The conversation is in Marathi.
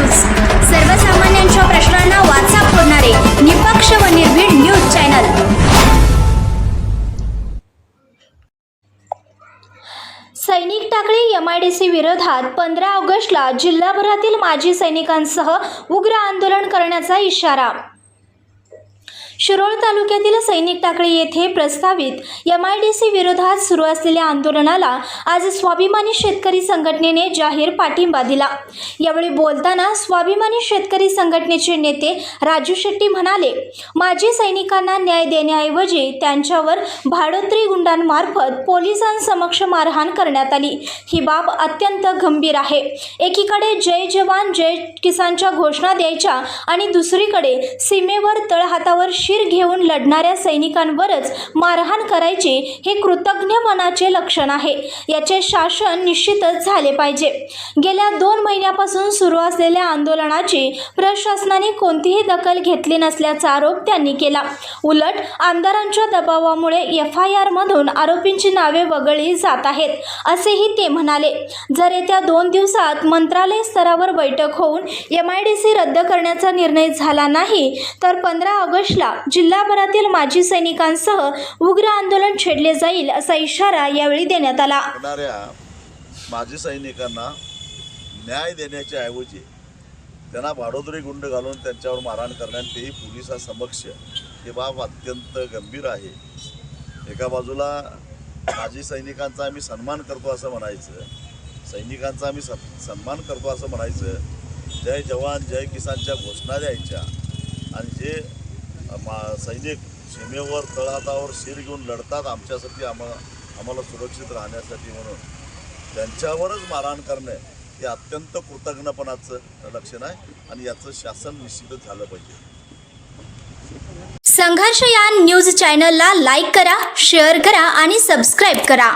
न्यूज, सर्वसामान्यांच्या प्रश्नांना वाचा फोडणारे निपक्ष व निर्भीड न्यूज चॅनल। सैनिक टाकळी MIDC विरोधात 15 ऑगस्टला जिल्हाभरातील माजी सैनिकांसह उग्र आंदोलन करण्याचा इशारा। शिरोळ तालुक्यातील सैनिक टाकळी येथे प्रस्तावित MIDC विरोधात सुरू असलेल्या आंदोलनाला आज स्वाभिमानी शेतकरी संघटनेने जाहीर पाठिंबा दिला। यावेळी बोलताना स्वाभिमानी शेतकरी संघटनेचे नेते राजू शेट्टी म्हणाले, माजी सैनिकांना न्याय देण्याऐवजी त्यांच्यावर भाडोत्री गुंडांमार्फत पोलिसांसमक्ष मारहाण करण्यात आली। ही बाब अत्यंत गंभीर आहे। एकीकडे जय जवान जय किसानच्या घोषणा द्यायच्या आणि दुसरीकडे सीमेवर तळहातावर शीर घेऊन लढणाऱ्या सैनिकांवरच मारहाण करायची हे कृतज्ञपणाचे लक्षण आहे। याचे शासन निश्चितच झाले पाहिजे। गेल्या 2 महिन्यापासून सुरू असलेल्या आंदोलनाची प्रशासनाने कोणतीही दखल घेतली नसल्याचा आरोप त्यांनी केला। उलट आमदारांच्या दबावामुळे FIR मधून आरोपींची नावे वगळली जात आहेत, असेही ते म्हणाले। जर येत्या 2 दिवसात मंत्रालय स्तरावर बैठक होऊन MIDC रद्द करण्याचा निर्णय झाला नाही तर 15 ऑगस्टला जिल्हाभरातील माजी सैनिकांसह उग्र आंदोलन छेडले जाईल, असा इशारा यावेळी देण्यात आला। माजी सैनिकांना न्याय देण्याच्या ऐवजी त्यांना भाडोत्री गुंड घालून त्यांच्यावर मारहाण करण्यात तेही पोलिसांसमक्ष ही बाब अत्यंत गंभीर आहे। एका बाजूला माजी सैनिकांचा आम्ही सन्मान करतो असं म्हणायचं, सैनिकांचा आम्ही सन्मान करतो असं म्हणायचं, जय जवान जय किसानच्या घोषणा द्यायच्या आणि जे सैनिक सीमेवर तळहातावर शीर घेऊन लढतात आमच्यासाठी, आम्हाला सुरक्षित राहण्यासाठी म्हणून त्यांच्यावरच मारहाण करणे हे अत्यंत कृतज्ञपणाचं लक्षण आहे आणि याचं शासन निश्चितच झालं पाहिजे। संघर्ष या न्यूज चॅनलला लाईक करा, शेअर करा आणि सबस्क्राईब करा।